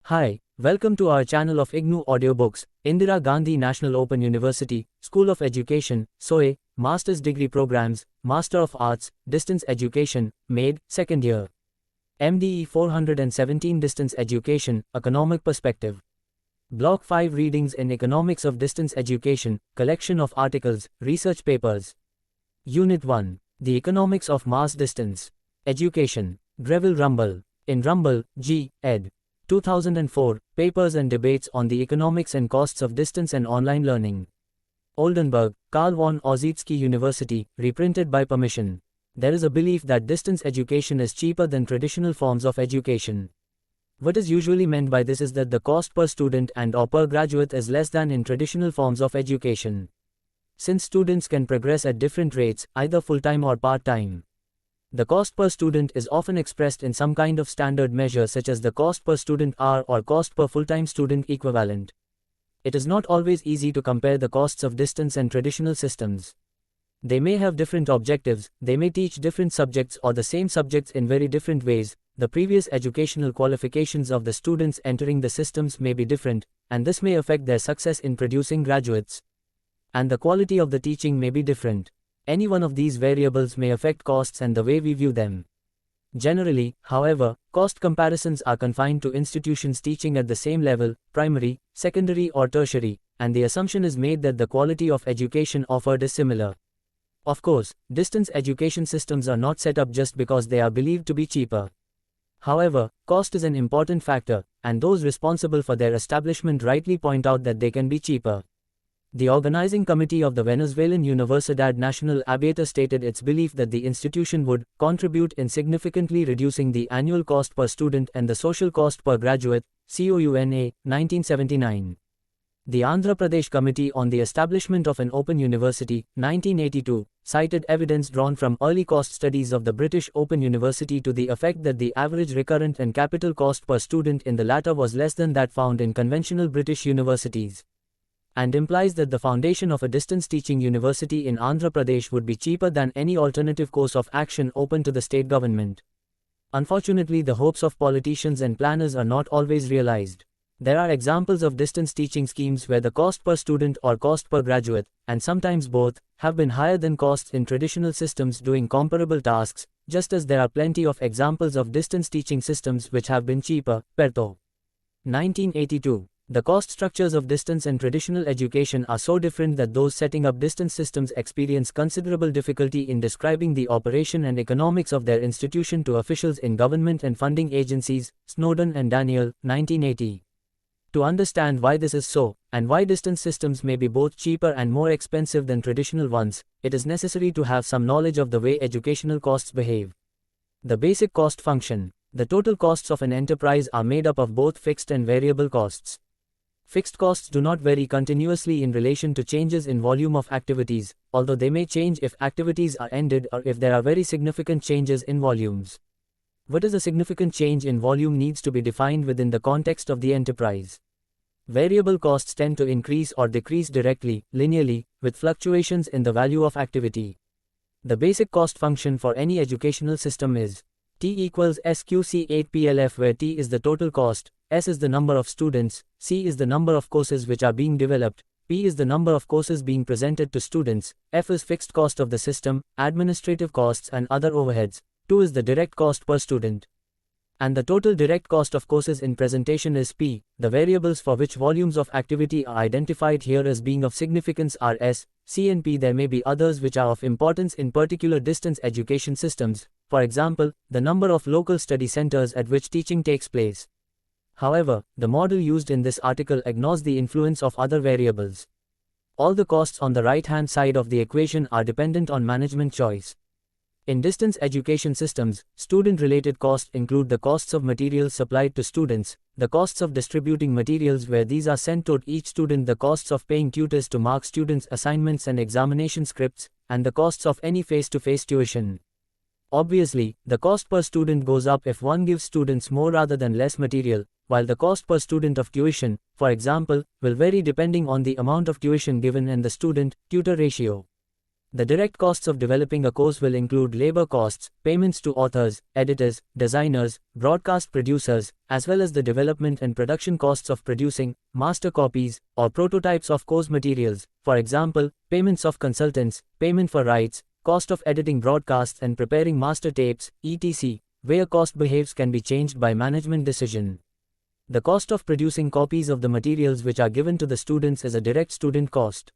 Hi, welcome to our channel of IGNOU audiobooks, Indira Gandhi National Open University, School of Education, SOE, Master's Degree Programs, Master of Arts, Distance Education, MADE, Second Year. MDE 417 Distance Education, Economic Perspective. Block 5 Readings in Economics of Distance Education, Collection of Articles, Research Papers. Unit-1, The Economics of Mass Distance Education, Greville Rumble. In Rumble, G. ed. 2004, Papers and Debates on the Economics and Costs of Distance and Online Learning. Oldenburg, Carl von Ossietzky University, reprinted by permission. There is a belief that distance education is cheaper than traditional forms of education. What is usually meant by this is that the cost per student and/or per graduate is less than in traditional forms of education. Since students can progress at different rates, either full-time or part-time, the cost per student is often expressed in some kind of standard measure such as the cost per student hour or cost per full-time student equivalent. It is not always easy to compare the costs of distance and traditional systems. They may have different objectives, they may teach different subjects or the same subjects in very different ways, the previous educational qualifications of the students entering the systems may be different, and this may affect their success in producing graduates. And the quality of the teaching may be different. Any one of these variables may affect costs and the way we view them. Generally, however, cost comparisons are confined to institutions teaching at the same level, primary, secondary or tertiary, and the assumption is made that the quality of education offered is similar. Of course, distance education systems are not set up just because they are believed to be cheaper. However, cost is an important factor, and those responsible for their establishment rightly point out that they can be cheaper. The organizing committee of the Venezuelan Universidad Nacional Abierta stated its belief that the institution would contribute in significantly reducing the annual cost per student and the social cost per graduate, COUNA, 1979. The Andhra Pradesh Committee on the Establishment of an Open University, 1982, cited evidence drawn from early cost studies of the British Open University to the effect that the average recurrent and capital cost per student in the latter was less than that found in conventional British universities, and implies that the foundation of a distance teaching university in Andhra Pradesh would be cheaper than any alternative course of action open to the state government. Unfortunately, the hopes of politicians and planners are not always realized. There are examples of distance teaching schemes where the cost per student or cost per graduate, and sometimes both, have been higher than costs in traditional systems doing comparable tasks, just as there are plenty of examples of distance teaching systems which have been cheaper. Perto. 1982. The cost structures of distance and traditional education are so different that those setting up distance systems experience considerable difficulty in describing the operation and economics of their institution to officials in government and funding agencies. Snowden and Daniel, 1980. To understand why this is so, and why distance systems may be both cheaper and more expensive than traditional ones, it is necessary to have some knowledge of the way educational costs behave. The basic cost function. The total costs of an enterprise are made up of both fixed and variable costs. Fixed costs do not vary continuously in relation to changes in volume of activities, although they may change if activities are ended or if there are very significant changes in volumes. What is a significant change in volume needs to be defined within the context of the enterprise. Variable costs tend to increase or decrease directly, linearly, with fluctuations in the value of activity. The basic cost function for any educational system is T equals SQC8PLF, where T is the total cost, S is the number of students, C is the number of courses which are being developed, P is the number of courses being presented to students, F is fixed cost of the system, administrative costs and other overheads, 2 is the direct cost per student. And the total direct cost of courses in presentation is P. The variables for which volumes of activity are identified here as being of significance are S, C and P. There may be others which are of importance in particular distance education systems, for example, the number of local study centers at which teaching takes place. However, the model used in this article ignores the influence of other variables. All the costs on the right-hand side of the equation are dependent on management choice. In distance education systems, student-related costs include the costs of materials supplied to students, the costs of distributing materials where these are sent to each student, the costs of paying tutors to mark students' assignments and examination scripts, and the costs of any face-to-face tuition. Obviously, the cost per student goes up if one gives students more rather than less material, while the cost per student of tuition, for example, will vary depending on the amount of tuition given and the student-tutor ratio. The direct costs of developing a course will include labor costs, payments to authors, editors, designers, broadcast producers, as well as the development and production costs of producing master copies or prototypes of course materials, for example, payments of consultants, payment for rights, cost of editing broadcasts and preparing master tapes, etc., where cost behaves can be changed by management decision. The cost of producing copies of the materials which are given to the students is a direct student cost,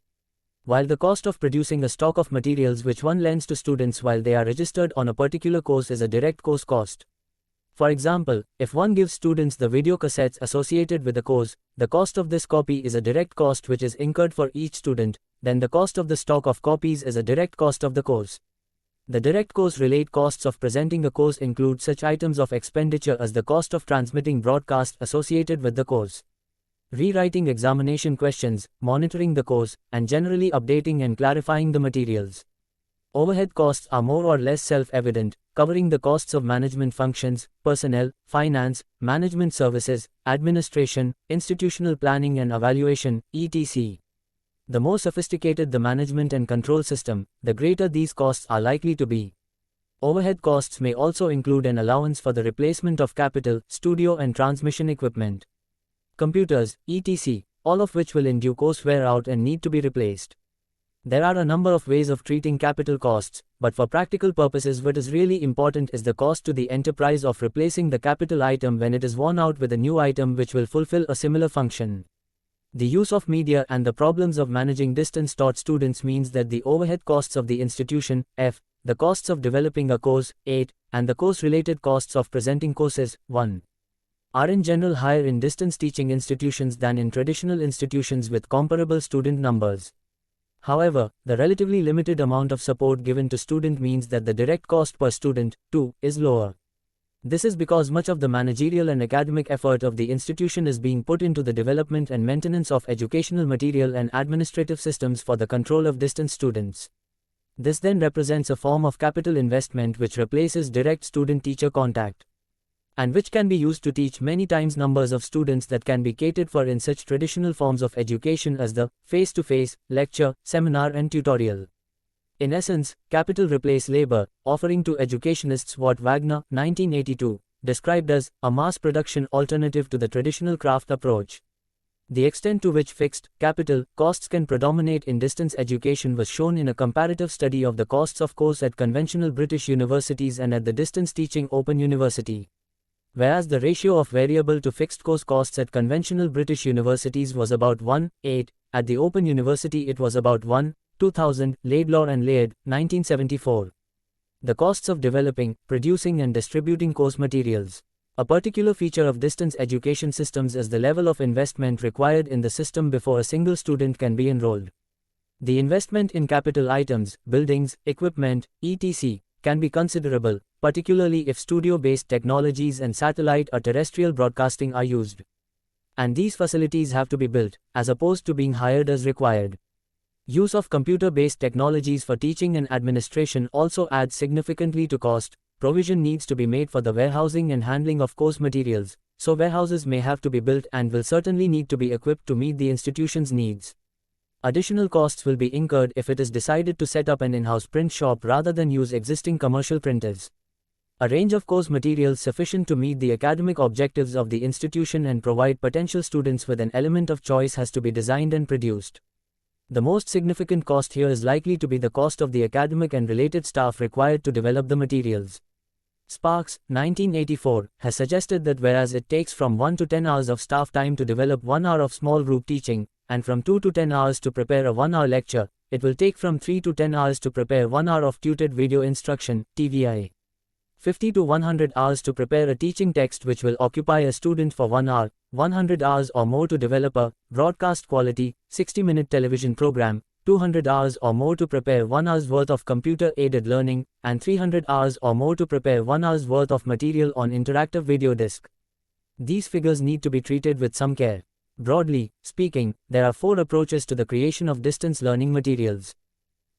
while the cost of producing a stock of materials which one lends to students while they are registered on a particular course is a direct course cost. For example, if one gives students the video cassettes associated with the course, the cost of this copy is a direct cost which is incurred for each student, then the cost of the stock of copies is a direct cost of the course. The direct course-related costs of presenting a course include such items of expenditure as the cost of transmitting broadcast associated with the course, rewriting examination questions, monitoring the course, and generally updating and clarifying the materials. Overhead costs are more or less self-evident, covering the costs of management functions, personnel, finance, management services, administration, institutional planning and evaluation, etc. The more sophisticated the management and control system, the greater these costs are likely to be. Overhead costs may also include an allowance for the replacement of capital, studio and transmission equipment, computers, etc., all of which will in due course wear out and need to be replaced. There are a number of ways of treating capital costs, but for practical purposes what is really important is the cost to the enterprise of replacing the capital item when it is worn out with a new item which will fulfill a similar function. The use of media and the problems of managing distance taught students means that the overhead costs of the institution, f, the costs of developing a course, 8, and the course-related costs of presenting courses, 1. are in general higher in distance teaching institutions than in traditional institutions with comparable student numbers. However, the relatively limited amount of support given to student means that the direct cost per student, too, is lower. This is because much of the managerial and academic effort of the institution is being put into the development and maintenance of educational material and administrative systems for the control of distance students. This then represents a form of capital investment which replaces direct student-teacher contact, and which can be used to teach many times numbers of students that can be catered for in such traditional forms of education as the face-to-face, lecture, seminar and tutorial. In essence, capital replace labor, offering to educationists what Wagner, 1982, described as a mass production alternative to the traditional craft approach. The extent to which fixed, capital, costs can predominate in distance education was shown in a comparative study of the costs of course at conventional British universities and at the distance teaching Open University. Whereas the ratio of variable to fixed course costs at conventional British universities was about 1:8, at the Open University it was about 1:2000, Laidlaw and Laird, 1974. The costs of developing, producing and distributing course materials. A particular feature of distance education systems is the level of investment required in the system before a single student can be enrolled. The investment in capital items, buildings, equipment, etc., can be considerable, particularly if studio-based technologies and satellite or terrestrial broadcasting are used. And these facilities have to be built, as opposed to being hired as required. Use of computer-based technologies for teaching and administration also adds significantly to cost. Provision needs to be made for the warehousing and handling of course materials, so warehouses may have to be built and will certainly need to be equipped to meet the institution's needs. Additional costs will be incurred if it is decided to set up an in-house print shop rather than use existing commercial printers. A range of course materials sufficient to meet the academic objectives of the institution and provide potential students with an element of choice has to be designed and produced. The most significant cost here is likely to be the cost of the academic and related staff required to develop the materials. Sparks, 1984, has suggested that whereas it takes from 1 to 10 hours of staff time to develop 1 hour of small group teaching, and from 2 to 10 hours to prepare a 1-hour lecture, it will take from 3 to 10 hours to prepare 1 hour of tutored video instruction, TVI. 50 to 100 hours to prepare a teaching text which will occupy a student for 1 hour, 100 hours or more to develop a broadcast quality, 60-minute television program, 200 hours or more to prepare 1 hour's worth of computer-aided learning, and 300 hours or more to prepare 1 hour's worth of material on interactive video disc. These figures need to be treated with some care. Broadly speaking, there are 4 approaches to the creation of distance learning materials.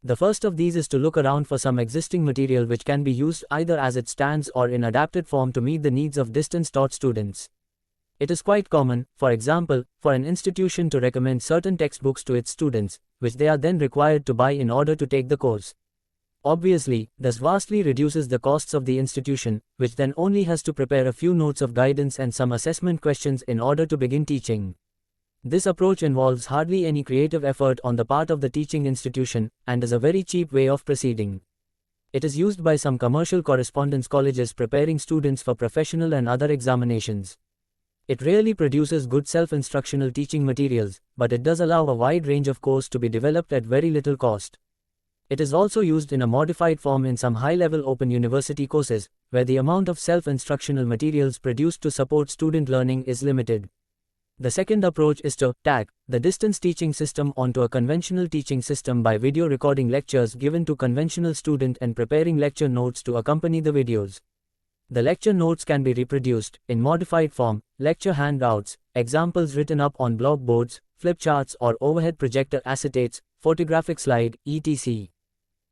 The first of these is to look around for some existing material which can be used either as it stands or in adapted form to meet the needs of distance taught students. It is quite common, for example, for an institution to recommend certain textbooks to its students, which they are then required to buy in order to take the course. Obviously, this vastly reduces the costs of the institution, which then only has to prepare a few notes of guidance and some assessment questions in order to begin teaching. This approach involves hardly any creative effort on the part of the teaching institution, and is a very cheap way of proceeding. It is used by some commercial correspondence colleges preparing students for professional and other examinations. It rarely produces good self-instructional teaching materials, but it does allow a wide range of course to be developed at very little cost. It is also used in a modified form in some high-level open university courses, where the amount of self-instructional materials produced to support student learning is limited. The second approach is to tack the distance teaching system onto a conventional teaching system by video recording lectures given to conventional student and preparing lecture notes to accompany the videos. The lecture notes can be reproduced, in modified form, lecture handouts, examples written up on blog boards, flip charts or overhead projector acetates, photographic slide, etc.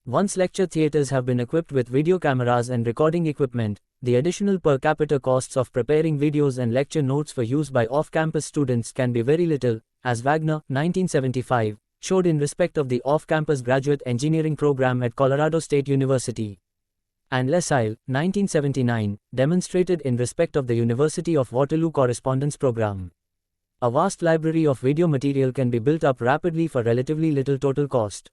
Once lecture theatres have been equipped with video cameras and recording equipment, the additional per capita costs of preparing videos and lecture notes for use by off-campus students can be very little, as Wagner, 1975, showed in respect of the off-campus graduate engineering program at Colorado State University. And Lesile, 1979, demonstrated in respect of the University of Waterloo correspondence program. A vast library of video material can be built up rapidly for relatively little total cost.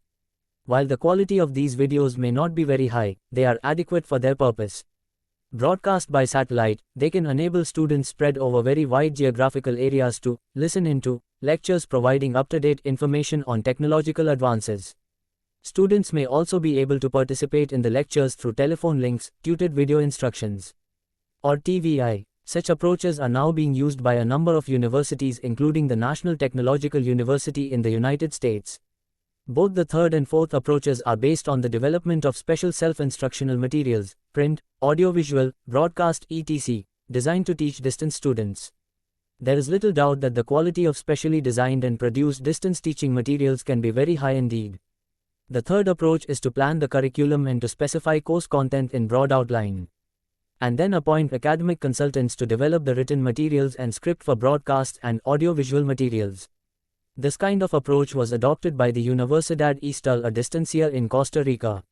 While the quality of these videos may not be very high, they are adequate for their purpose. Broadcast by satellite, they can enable students spread over very wide geographical areas to listen into lectures providing up-to-date information on technological advances. Students may also be able to participate in the lectures through telephone links, tutored video instructions, or TVI. Such approaches are now being used by a number of universities including the National Technological University in the United States. Both the third and fourth approaches are based on the development of special self-instructional materials, print, audiovisual, broadcast etc., designed to teach distance students. There is little doubt that the quality of specially designed and produced distance teaching materials can be very high indeed. The third approach is to plan the curriculum and to specify course content in broad outline, and then appoint academic consultants to develop the written materials and script for broadcast and audiovisual materials. This kind of approach was adopted by the Universidad Estatal a Distancia in Costa Rica.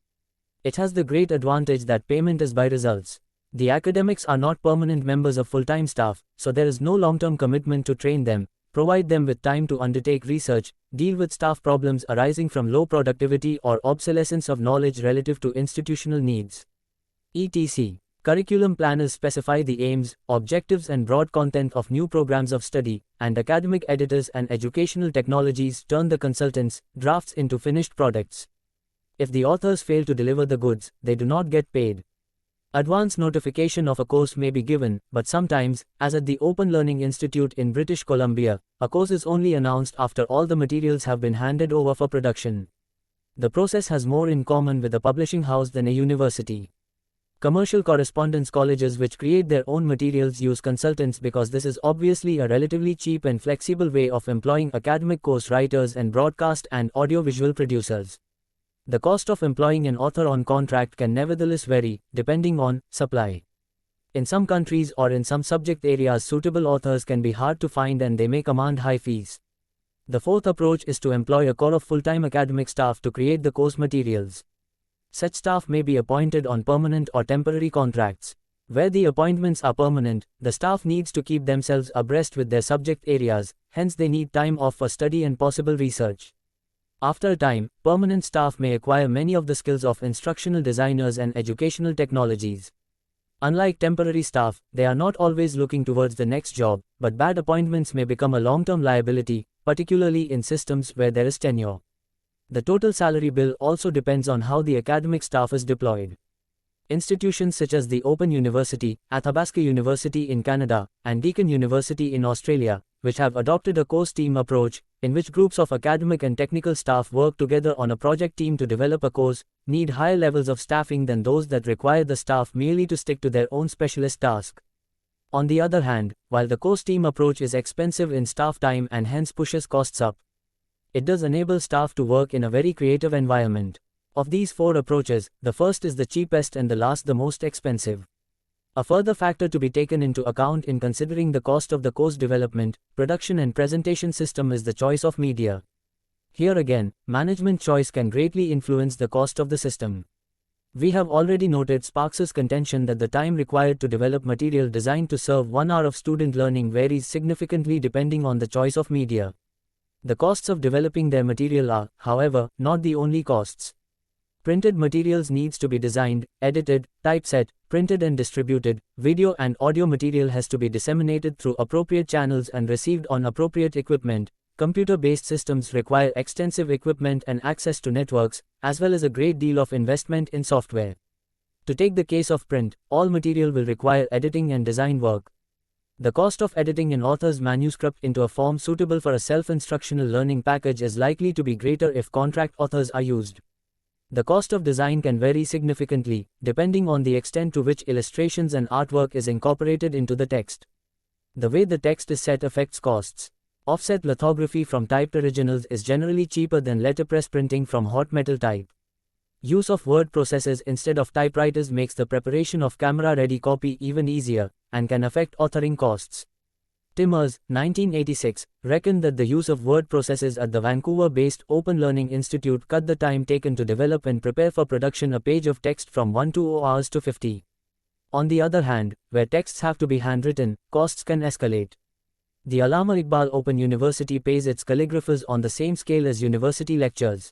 It has the great advantage that payment is by results. The academics are not permanent members of full-time staff, so there is no long-term commitment to train them, provide them with time to undertake research, deal with staff problems arising from low productivity or obsolescence of knowledge relative to institutional needs, etc. Curriculum planners specify the aims, objectives and broad content of new programs of study, and academic editors and educational technologies turn the consultants' drafts into finished products. If the authors fail to deliver the goods, they do not get paid. Advance notification of a course may be given, but sometimes, as at the Open Learning Institute in British Columbia, a course is only announced after all the materials have been handed over for production. The process has more in common with a publishing house than a university. Commercial correspondence colleges which create their own materials use consultants because this is obviously a relatively cheap and flexible way of employing academic course writers and broadcast and audiovisual producers. The cost of employing an author on contract can nevertheless vary, depending on supply. In some countries or in some subject areas suitable authors can be hard to find and they may command high fees. The fourth approach is to employ a core of full-time academic staff to create the course materials. Such staff may be appointed on permanent or temporary contracts. Where the appointments are permanent, the staff needs to keep themselves abreast with their subject areas, hence they need time off for study and possible research. After a time, permanent staff may acquire many of the skills of instructional designers and educational technologies. Unlike temporary staff, they are not always looking towards the next job, but bad appointments may become a long-term liability, particularly in systems where there is tenure. The total salary bill also depends on how the academic staff is deployed. Institutions such as the Open University, Athabasca University in Canada, and Deakin University in Australia, which have adopted a course team approach, in which groups of academic and technical staff work together on a project team to develop a course, need higher levels of staffing than those that require the staff merely to stick to their own specialist task. On the other hand, while the course team approach is expensive in staff time and hence pushes costs up, it does enable staff to work in a very creative environment. Of these four approaches, the first is the cheapest and the last the most expensive. A further factor to be taken into account in considering the cost of the course development, production and presentation system is the choice of media. Here again, management choice can greatly influence the cost of the system. We have already noted Sparks's contention that the time required to develop material designed to serve 1 hour of student learning varies significantly depending on the choice of media. The costs of developing their material are, however, not the only costs. Printed materials needs to be designed, edited, typeset, printed and distributed. Video and audio material has to be disseminated through appropriate channels and received on appropriate equipment. Computer-based systems require extensive equipment and access to networks, as well as a great deal of investment in software. To take the case of print, all material will require editing and design work. The cost of editing an author's manuscript into a form suitable for a self-instructional learning package is likely to be greater if contract authors are used. The cost of design can vary significantly, depending on the extent to which illustrations and artwork is incorporated into the text. The way the text is set affects costs. Offset lithography from typed originals is generally cheaper than letterpress printing from hot metal type. Use of word processors instead of typewriters makes the preparation of camera-ready copy even easier, and can affect authoring costs. Timmers, 1986, reckoned that the use of word processors at the Vancouver-based Open Learning Institute cut the time taken to develop and prepare for production a page of text from 120 hours to 50. On the other hand, where texts have to be handwritten, costs can escalate. The Allama Iqbal Open University pays its calligraphers on the same scale as university lectures.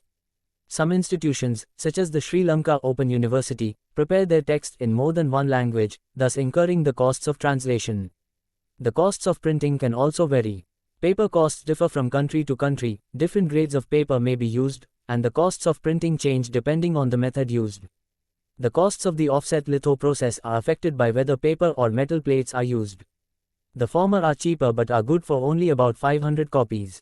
Some institutions, such as the Sri Lanka Open University, prepare their text in more than one language, thus incurring the costs of translation. The costs of printing can also vary. Paper costs differ from country to country, different grades of paper may be used, and the costs of printing change depending on the method used. The costs of the offset litho process are affected by whether paper or metal plates are used. The former are cheaper but are good for only about 500 copies.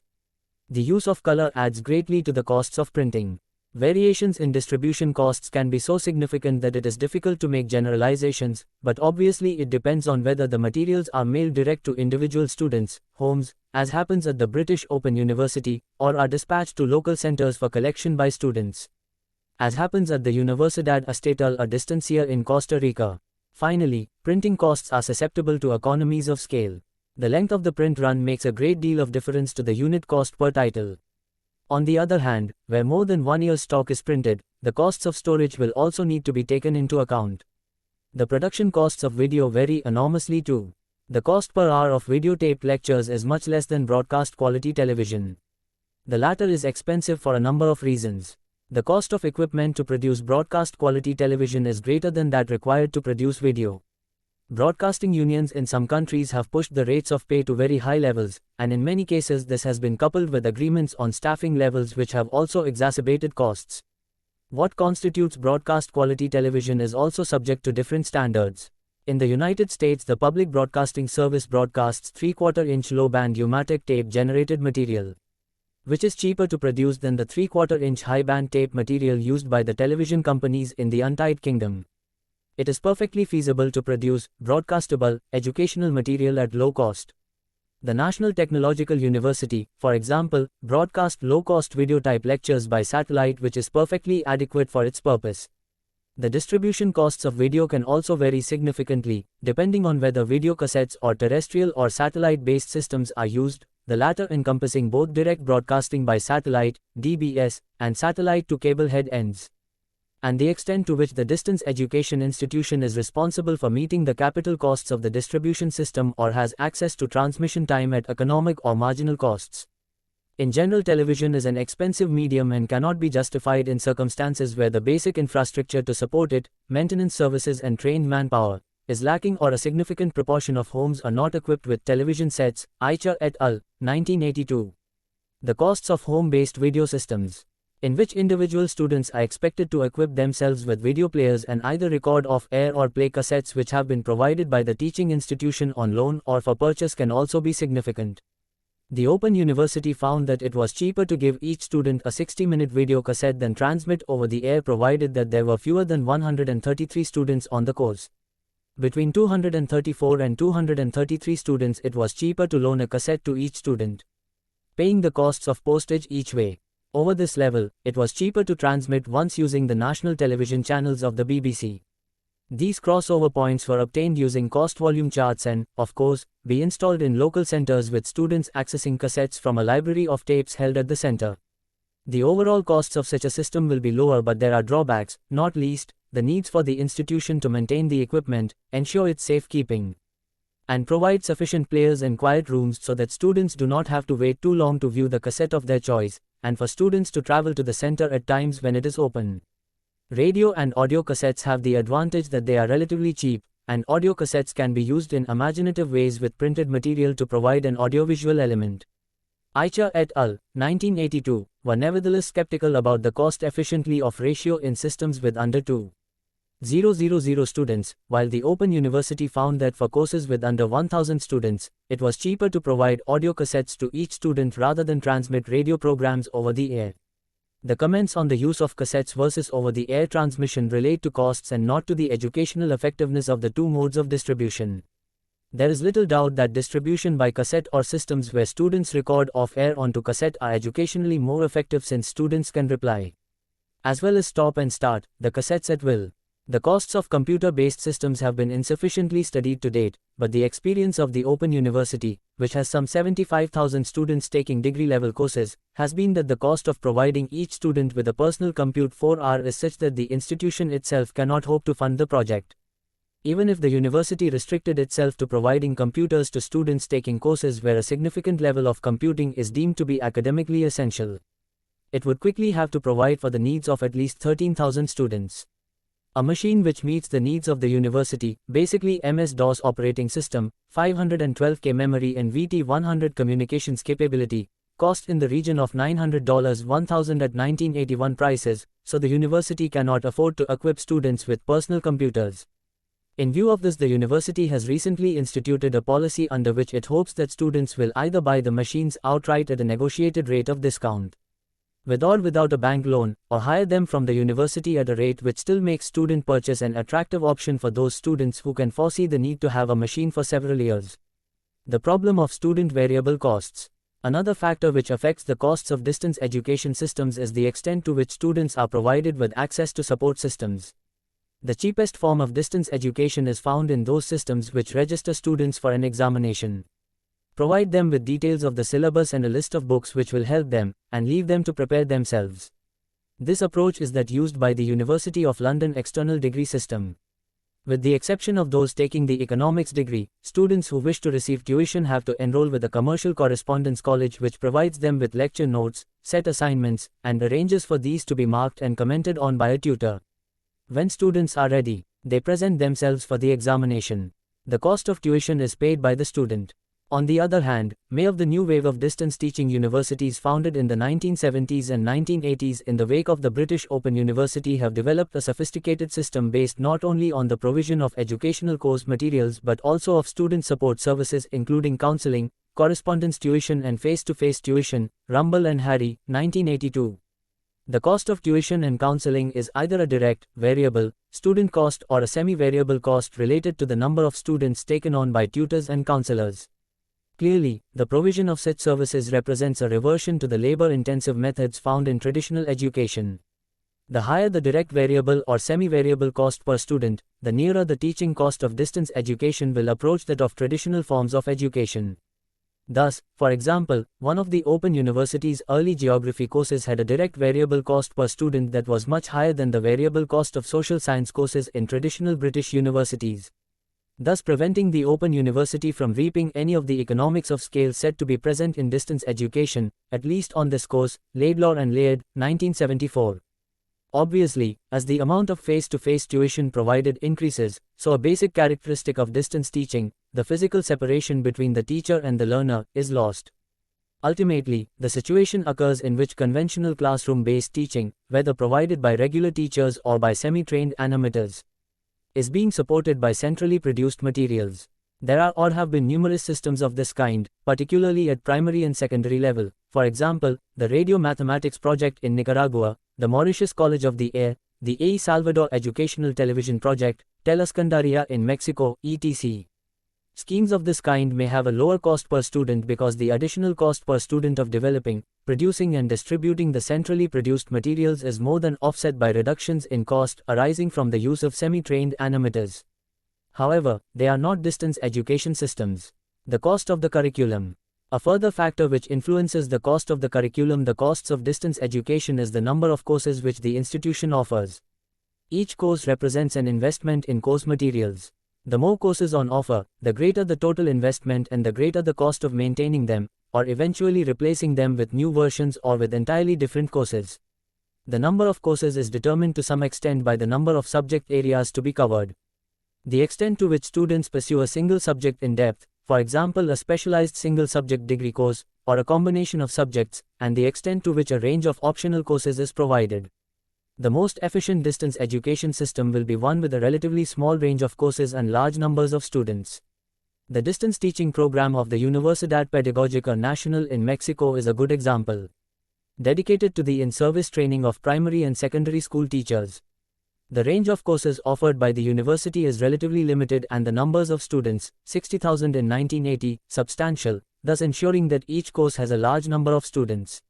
The use of color adds greatly to the costs of printing. Variations in distribution costs can be so significant that it is difficult to make generalizations, but obviously it depends on whether the materials are mailed direct to individual students' homes, as happens at the British Open University, or are dispatched to local centers for collection by students, as happens at the Universidad Estatal a Distancia in Costa Rica. Finally, printing costs are susceptible to economies of scale. The length of the print run makes a great deal of difference to the unit cost per title. On the other hand, where more than 1 year's stock is printed, the costs of storage will also need to be taken into account. The production costs of video vary enormously too. The cost per hour of videotaped lectures is much less than broadcast quality television. The latter is expensive for a number of reasons. The cost of equipment to produce broadcast quality television is greater than that required to produce video. Broadcasting unions in some countries have pushed the rates of pay to very high levels, and in many cases this has been coupled with agreements on staffing levels which have also exacerbated costs. What constitutes broadcast quality television is also subject to different standards. In the United States, the Public Broadcasting Service broadcasts 3/4-inch low-band U-matic tape-generated material, which is cheaper to produce than the 3/4-inch high-band tape material used by the television companies in the United Kingdom. It is perfectly feasible to produce broadcastable, educational material at low cost. The National Technological University, for example, broadcast low-cost videotype lectures by satellite which is perfectly adequate for its purpose. The distribution costs of video can also vary significantly, depending on whether video cassettes or terrestrial or satellite-based systems are used, the latter encompassing both direct broadcasting by satellite, DBS, and satellite to cable head ends, and the extent to which the distance education institution is responsible for meeting the capital costs of the distribution system or has access to transmission time at economic or marginal costs. In general, television is an expensive medium and cannot be justified in circumstances where the basic infrastructure to support it, maintenance services and trained manpower, is lacking or a significant proportion of homes are not equipped with television sets. Aicha et al., 1982. The costs of home-based video systems, in which individual students are expected to equip themselves with video players and either record off-air or play cassettes which have been provided by the teaching institution on loan or for purchase, can also be significant. The Open University found that it was cheaper to give each student a 60-minute video cassette than transmit over the air, provided that there were fewer than 133 students on the course. Between 234 and 233 students, it was cheaper to loan a cassette to each student, paying the costs of postage each way. Over this level, it was cheaper to transmit once using the national television channels of the BBC. These crossover points were obtained using cost-volume charts and, of course, be installed in local centers with students accessing cassettes from a library of tapes held at the center. The overall costs of such a system will be lower, but there are drawbacks, not least, the needs for the institution to maintain the equipment, ensure its safekeeping, and provide sufficient players in quiet rooms so that students do not have to wait too long to view the cassette of their choice, and for students to travel to the center at times when it is open. Radio and audio cassettes have the advantage that they are relatively cheap, and audio cassettes can be used in imaginative ways with printed material to provide an audiovisual element. Aicha et al. 1982 were nevertheless skeptical about the cost efficiency of ratio in systems with under 2,000 students, while the Open University found that for courses with under 1,000 students, it was cheaper to provide audio cassettes to each student rather than transmit radio programs over the air. The comments on the use of cassettes versus over-the-air transmission relate to costs and not to the educational effectiveness of the two modes of distribution. There is little doubt that distribution by cassette or systems where students record off-air onto cassette are educationally more effective since students can replay, as well as stop and start, the cassettes at will. The costs of computer-based systems have been insufficiently studied to date, but the experience of the Open University, which has some 75,000 students taking degree-level courses, has been that the cost of providing each student with a personal compute 4R is such that the institution itself cannot hope to fund the project. Even if the university restricted itself to providing computers to students taking courses where a significant level of computing is deemed to be academically essential, it would quickly have to provide for the needs of at least 13,000 students. A machine which meets the needs of the university, basically MS-DOS operating system, 512K memory and VT100 communications capability, cost in the region of $900 $1,000 at 1981 prices, so the university cannot afford to equip students with personal computers. In view of this, the university has recently instituted a policy under which it hopes that students will either buy the machines outright at a negotiated rate of discount, with or without a bank loan, or hire them from the university at a rate which still makes student purchase an attractive option for those students who can foresee the need to have a machine for several years. The problem of student variable costs. Another factor which affects the costs of distance education systems is the extent to which students are provided with access to support systems. The cheapest form of distance education is found in those systems which register students for an examination, provide them with details of the syllabus and a list of books which will help them, and leave them to prepare themselves. This approach is that used by the University of London external degree system. With the exception of those taking the economics degree, students who wish to receive tuition have to enroll with a commercial correspondence college which provides them with lecture notes, set assignments, and arranges for these to be marked and commented on by a tutor. When students are ready, they present themselves for the examination. The cost of tuition is paid by the student. On the other hand, many of the new wave of distance teaching universities founded in the 1970s and 1980s in the wake of the British Open University have developed a sophisticated system based not only on the provision of educational course materials but also of student support services including counseling, correspondence tuition and face-to-face tuition. Rumble and Harry, 1982. The cost of tuition and counseling is either a direct, variable, student cost or a semi-variable cost related to the number of students taken on by tutors and counselors. Clearly, the provision of such services represents a reversion to the labor-intensive methods found in traditional education. The higher the direct variable or semi-variable cost per student, the nearer the teaching cost of distance education will approach that of traditional forms of education. Thus, for example, one of the Open University's early geography courses had a direct variable cost per student that was much higher than the variable cost of social science courses in traditional British universities, thus preventing the Open University from reaping any of the economics of scale said to be present in distance education, at least on this course. Laidlaw and Laird, 1974. Obviously, as the amount of face-to-face tuition provided increases, so a basic characteristic of distance teaching, the physical separation between the teacher and the learner, is lost. Ultimately, the situation occurs in which conventional classroom-based teaching, whether provided by regular teachers or by semi-trained animators, is being supported by centrally produced materials. There are or have been numerous systems of this kind, particularly at primary and secondary level. For example, the Radio Mathematics Project in Nicaragua, the Mauritius College of the Air, the El Salvador Educational Television Project, Telescandaria in Mexico, etc. Schemes of this kind may have a lower cost per student because the additional cost per student of developing, producing and distributing the centrally produced materials is more than offset by reductions in cost arising from the use of semi-trained animators. However, they are not distance education systems. The cost of the curriculum. A further factor which influences the cost of the curriculum, the costs of distance education, is the number of courses which the institution offers. Each course represents an investment in course materials. The more courses on offer, the greater the total investment and the greater the cost of maintaining them, or eventually replacing them with new versions or with entirely different courses. The number of courses is determined to some extent by the number of subject areas to be covered. The extent to which students pursue a single subject in depth, for example a specialized single subject degree course, or a combination of subjects, and the extent to which a range of optional courses is provided. The most efficient distance education system will be one with a relatively small range of courses and large numbers of students. The distance teaching program of the Universidad Pedagógica Nacional in Mexico is a good example. Dedicated to the in-service training of primary and secondary school teachers. The range of courses offered by the university is relatively limited and the numbers of students, 60,000 in 1980, substantial, thus ensuring that each course has a large number of students.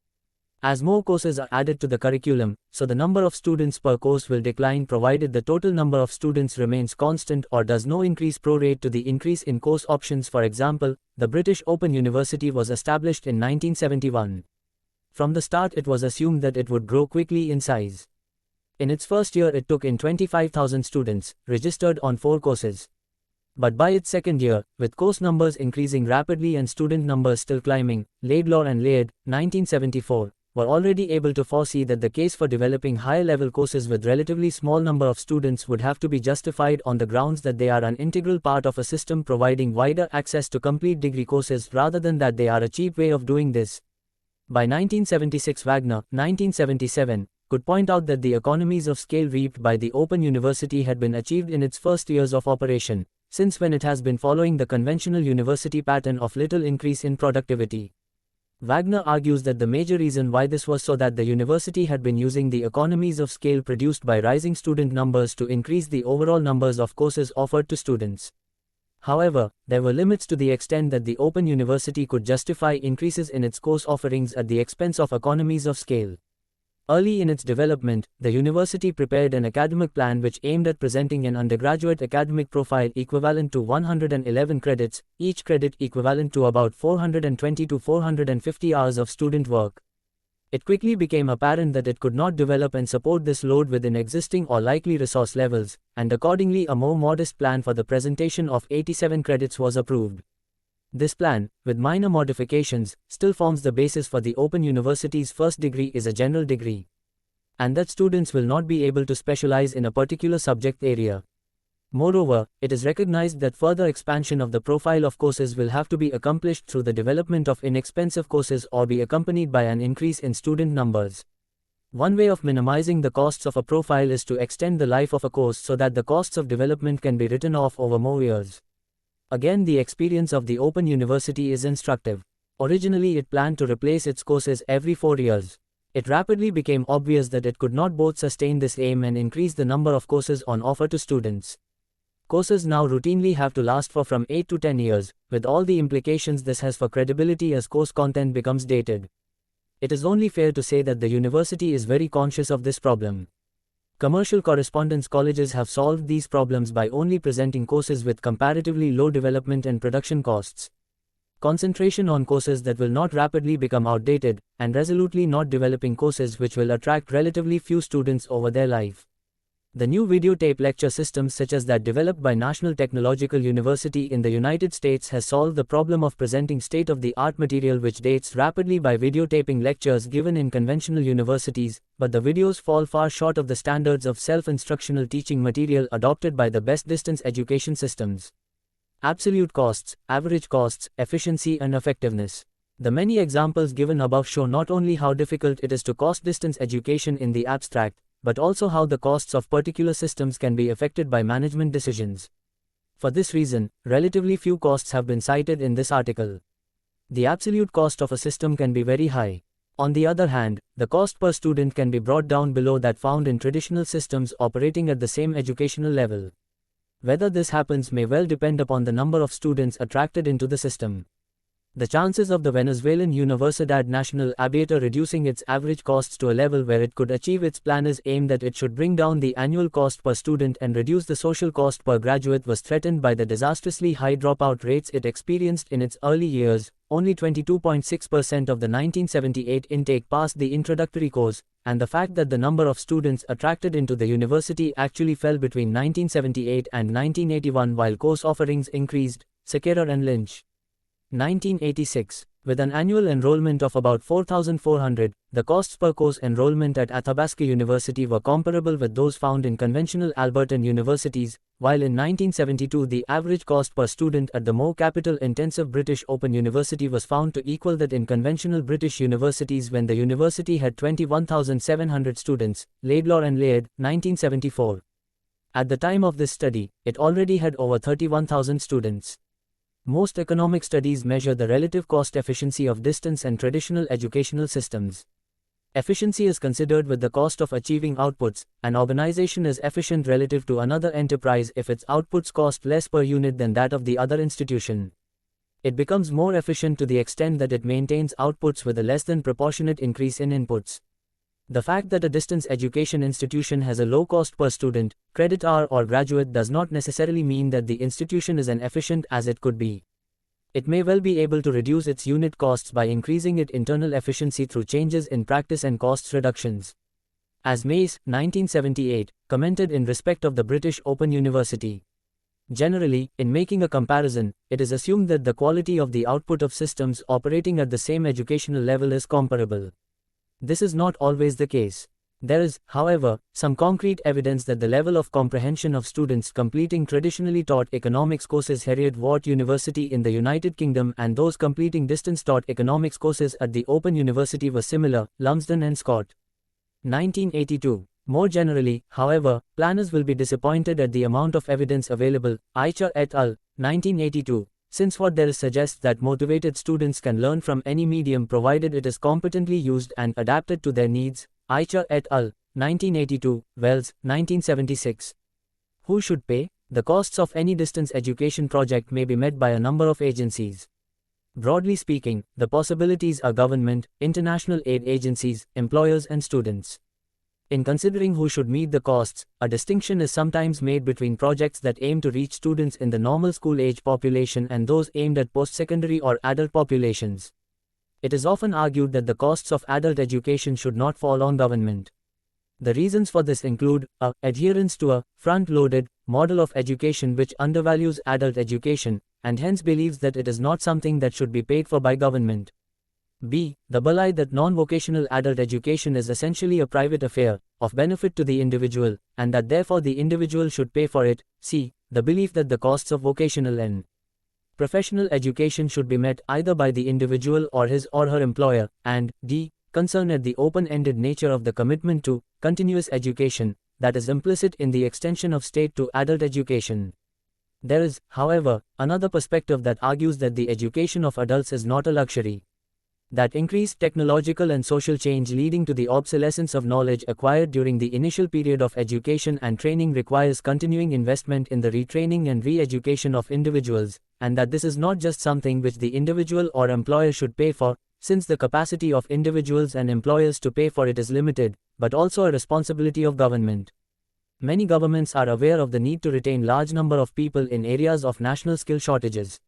As more courses are added to the curriculum, so the number of students per course will decline provided the total number of students remains constant or does no increase prorate to the increase in course options. For example, the British Open University was established in 1971. From the start it was assumed that it would grow quickly in size. In its first year it took in 25,000 students, registered on 4 courses. But by its second year, with course numbers increasing rapidly and student numbers still climbing, Laidlaw and Laird, 1974, were already able to foresee that the case for developing higher-level courses with relatively small number of students would have to be justified on the grounds that they are an integral part of a system providing wider access to complete degree courses rather than that they are a cheap way of doing this. By 1976 Wagner, 1977, could point out that the economies of scale reaped by the Open University had been achieved in its first years of operation, since when it has been following the conventional university pattern of little increase in productivity. Wagner argues that the major reason why this was so that the university had been using the economies of scale produced by rising student numbers to increase the overall numbers of courses offered to students. However, there were limits to the extent that the Open University could justify increases in its course offerings at the expense of economies of scale. Early in its development, the university prepared an academic plan which aimed at presenting an undergraduate academic profile equivalent to 111 credits, each credit equivalent to about 420 to 450 hours of student work. It quickly became apparent that it could not develop and support this load within existing or likely resource levels, and accordingly a more modest plan for the presentation of 87 credits was approved. This plan, with minor modifications, still forms the basis for the Open University's first degree is a general degree. And that students will not be able to specialize in a particular subject area. Moreover, it is recognized that further expansion of the profile of courses will have to be accomplished through the development of inexpensive courses or be accompanied by an increase in student numbers. One way of minimizing the costs of a profile is to extend the life of a course so that the costs of development can be written off over more years. Again, the experience of the Open University is instructive. Originally it planned to replace its courses every 4 years. It rapidly became obvious that it could not both sustain this aim and increase the number of courses on offer to students. Courses now routinely have to last for from 8 to 10 years, with all the implications this has for credibility as course content becomes dated. It is only fair to say that the university is very conscious of this problem. Commercial correspondence colleges have solved these problems by only presenting courses with comparatively low development and production costs. Concentration on courses that will not rapidly become outdated, and resolutely not developing courses which will attract relatively few students over their life. The new videotape lecture systems such as that developed by National Technological University in the United States has solved the problem of presenting state-of-the-art material which dates rapidly by videotaping lectures given in conventional universities, but the videos fall far short of the standards of self-instructional teaching material adopted by the best distance education systems. Absolute costs, average costs, efficiency and effectiveness. The many examples given above show not only how difficult it is to cost distance education in the abstract, but also how the costs of particular systems can be affected by management decisions. For this reason, relatively few costs have been cited in this article. The absolute cost of a system can be very high. On the other hand, the cost per student can be brought down below that found in traditional systems operating at the same educational level. Whether this happens may well depend upon the number of students attracted into the system. The chances of the Venezuelan Universidad Nacional Abierta reducing its average costs to a level where it could achieve its planners' aim that it should bring down the annual cost per student and reduce the social cost per graduate was threatened by the disastrously high dropout rates it experienced in its early years. Only 22.6% of the 1978 intake passed the introductory course, and the fact that the number of students attracted into the university actually fell between 1978 and 1981 while course offerings increased. Sequeira and Lynch. 1986. With an annual enrollment of about 4,400, the costs per course enrollment at Athabasca University were comparable with those found in conventional Albertan universities, while in 1972 the average cost per student at the more capital-intensive British Open University was found to equal that in conventional British universities when the university had 21,700 students. Laidlaw and Laird, 1974. At the time of this study, it already had over 31,000 students. Most economic studies measure the relative cost efficiency of distance and traditional educational systems. Efficiency is considered with the cost of achieving outputs. An organization is efficient relative to another enterprise if its outputs cost less per unit than that of the other institution. It becomes more efficient to the extent that it maintains outputs with a less than proportionate increase in inputs. The fact that a distance education institution has a low cost per student, credit hour or graduate does not necessarily mean that the institution is as efficient as it could be. It may well be able to reduce its unit costs by increasing its internal efficiency through changes in practice and cost reductions. As Mace, 1978, commented in respect of the British Open University. Generally, in making a comparison, it is assumed that the quality of the output of systems operating at the same educational level is comparable. This is not always the case. There is, however, some concrete evidence that the level of comprehension of students completing traditionally taught economics courses Heriot-Watt University in the United Kingdom and those completing distance-taught economics courses at the Open University was similar. Lumsden and Scott. 1982. More generally, however, planners will be disappointed at the amount of evidence available. Aicha et al., 1982. Since what there is suggests that motivated students can learn from any medium provided it is competently used and adapted to their needs. Aicha et al., 1982, Wells, 1976. Who should pay? The costs of any distance education project may be met by a number of agencies. Broadly speaking, the possibilities are government, international aid agencies, employers and students. In considering who should meet the costs, a distinction is sometimes made between projects that aim to reach students in the normal school-age population and those aimed at post-secondary or adult populations. It is often argued that the costs of adult education should not fall on government. The reasons for this include a. Adherence to a front-loaded model of education which undervalues adult education, and hence believes that it is not something that should be paid for by government. B. The belief that non-vocational adult education is essentially a private affair, of benefit to the individual, and that therefore the individual should pay for it. C. The belief that the costs of vocational and professional education should be met either by the individual or his or her employer, and D. Concern at the open-ended nature of the commitment to continuous education that is implicit in the extension of state to adult education. There is, however, another perspective that argues that the education of adults is not a luxury. That increased technological and social change leading to the obsolescence of knowledge acquired during the initial period of education and training requires continuing investment in the retraining and re-education of individuals, and that this is not just something which the individual or employer should pay for, since the capacity of individuals and employers to pay for it is limited, but also a responsibility of government. Many governments are aware of the need to retain large number of people in areas of national skill shortages.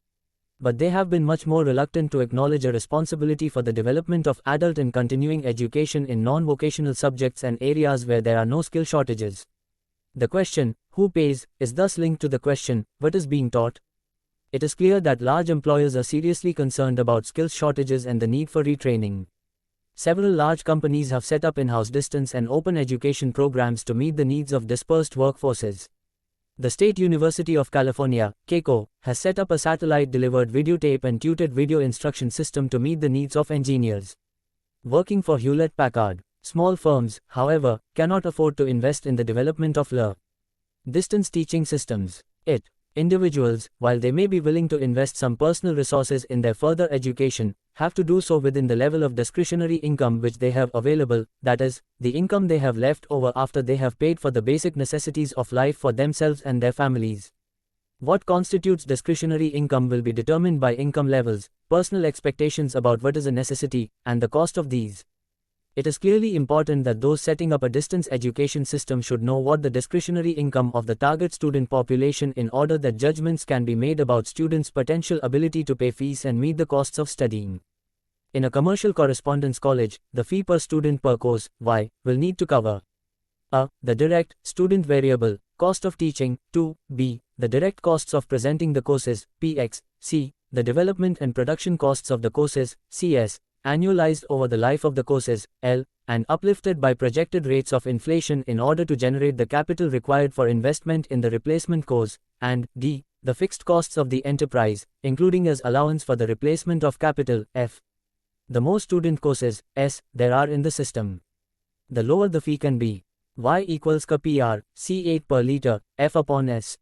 But they have been much more reluctant to acknowledge a responsibility for the development of adult and continuing education in non-vocational subjects and areas where there are no skill shortages. The question, who pays, is thus linked to the question, what is being taught? It is clear that large employers are seriously concerned about skills shortages and the need for retraining. Several large companies have set up in-house distance and open education programs to meet the needs of dispersed workforces. The State University of California, CACO, has set up a satellite-delivered videotape and tutored video instruction system to meet the needs of engineers working for Hewlett-Packard. Small firms, however, cannot afford to invest in the development of distance teaching systems. Individuals, while they may be willing to invest some personal resources in their further education, have to do so within the level of discretionary income which they have available, that is, the income they have left over after they have paid for the basic necessities of life for themselves and their families. What constitutes discretionary income will be determined by income levels, personal expectations about what is a necessity, and the cost of these. It is clearly important that those setting up a distance education system should know what the discretionary income of the target student population in order that judgments can be made about students' potential ability to pay fees and meet the costs of studying. In a commercial correspondence college, the fee per student per course, Y, will need to cover a. The direct, student variable, cost of teaching, 2. B. The direct costs of presenting the courses, Px, C. The development and production costs of the courses, Cs, annualized over the life of the courses, L, and uplifted by projected rates of inflation in order to generate the capital required for investment in the replacement course, and D. The fixed costs of the enterprise, including as allowance for the replacement of capital, F. The more student courses, S, there are in the system, the lower the fee can be. Y equals K PR, C8 per liter, F upon S.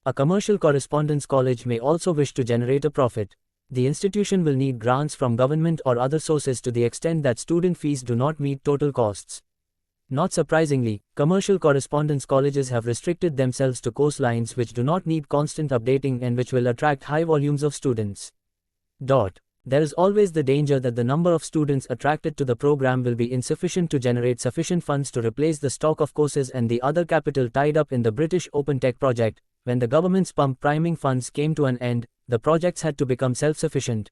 A commercial correspondence college may also wish to generate a profit. The institution will need grants from government or other sources to the extent that student fees do not meet total costs. Not surprisingly, commercial correspondence colleges have restricted themselves to course lines which do not need constant updating and which will attract high volumes of students. There is always the danger that the number of students attracted to the program will be insufficient to generate sufficient funds to replace the stock of courses and the other capital tied up in the British Open Tech project. When the government's pump priming funds came to an end, the projects had to become self-sufficient.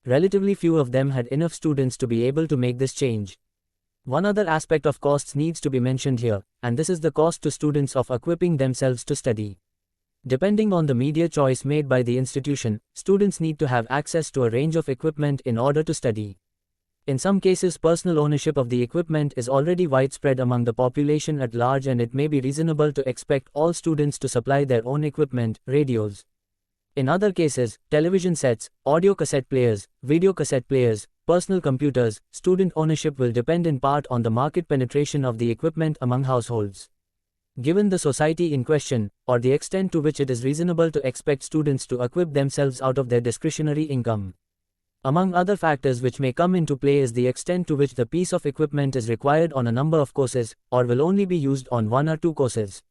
Relatively few of them had enough students to be able to make this change. One other aspect of costs needs to be mentioned here, and this is the cost to students of equipping themselves to study. Depending on the media choice made by the institution, students need to have access to a range of equipment in order to study. In some cases, personal ownership of the equipment is already widespread among the population at large, and it may be reasonable to expect all students to supply their own equipment, radios. In other cases, television sets, audio cassette players, video cassette players, personal computers, student ownership will depend in part on the market penetration of the equipment among households. Given the society in question, or the extent to which it is reasonable to expect students to equip themselves out of their discretionary income. Among other factors which may come into play is the extent to which the piece of equipment is required on a number of courses, or will only be used on 1 or 2 courses.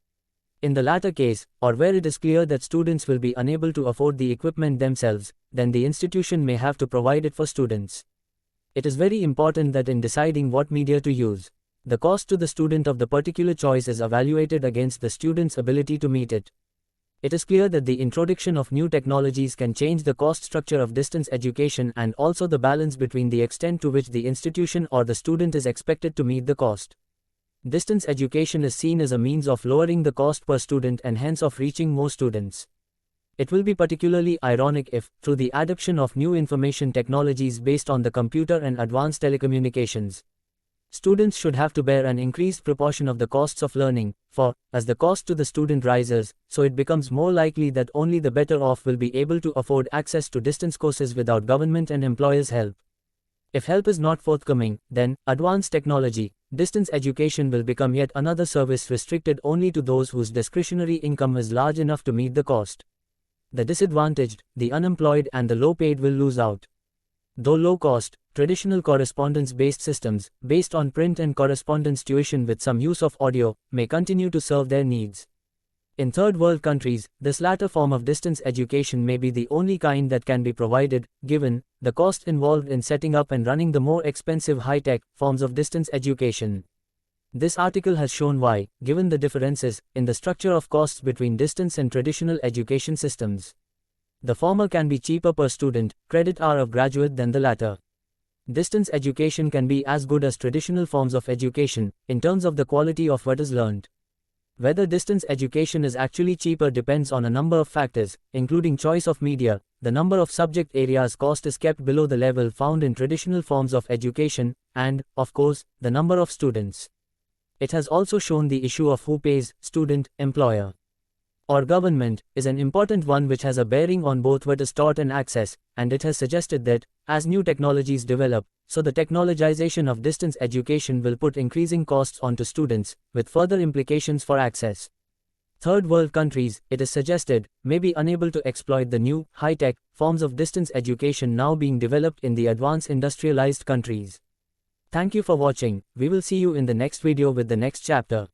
In the latter case, or where it is clear that students will be unable to afford the equipment themselves, then the institution may have to provide it for students. It is very important that in deciding what media to use, the cost to the student of the particular choice is evaluated against the student's ability to meet it. It is clear that the introduction of new technologies can change the cost structure of distance education and also the balance between the extent to which the institution or the student is expected to meet the cost. Distance education is seen as a means of lowering the cost per student and hence of reaching more students. It will be particularly ironic if, through the adoption of new information technologies based on the computer and advanced telecommunications, students should have to bear an increased proportion of the costs of learning, for, as the cost to the student rises, so it becomes more likely that only the better off will be able to afford access to distance courses without government and employers' help. If help is not forthcoming, then, advanced technology, distance education will become yet another service restricted only to those whose discretionary income is large enough to meet the cost. The disadvantaged, the unemployed and the low-paid will lose out. Though low-cost, traditional correspondence-based systems, based on print and correspondence tuition with some use of audio, may continue to serve their needs. In third-world countries, this latter form of distance education may be the only kind that can be provided, given the cost involved in setting up and running the more expensive high-tech forms of distance education. This article has shown why, given the differences in the structure of costs between distance and traditional education systems, the former can be cheaper per student, credit hour of graduate than the latter. Distance education can be as good as traditional forms of education, in terms of the quality of what is learned. Whether distance education is actually cheaper depends on a number of factors, including choice of media, the number of subject areas cost is kept below the level found in traditional forms of education, and, of course, the number of students. It has also shown the issue of who pays, student, employer, or government, is an important one which has a bearing on both what is taught and access, and it has suggested that, as new technologies develop, so the technologization of distance education will put increasing costs onto students, with further implications for access. Third world countries, it is suggested, may be unable to exploit the new, high-tech, forms of distance education now being developed in the advanced industrialized countries. Thank you for watching. We will see you in the next video with the next chapter.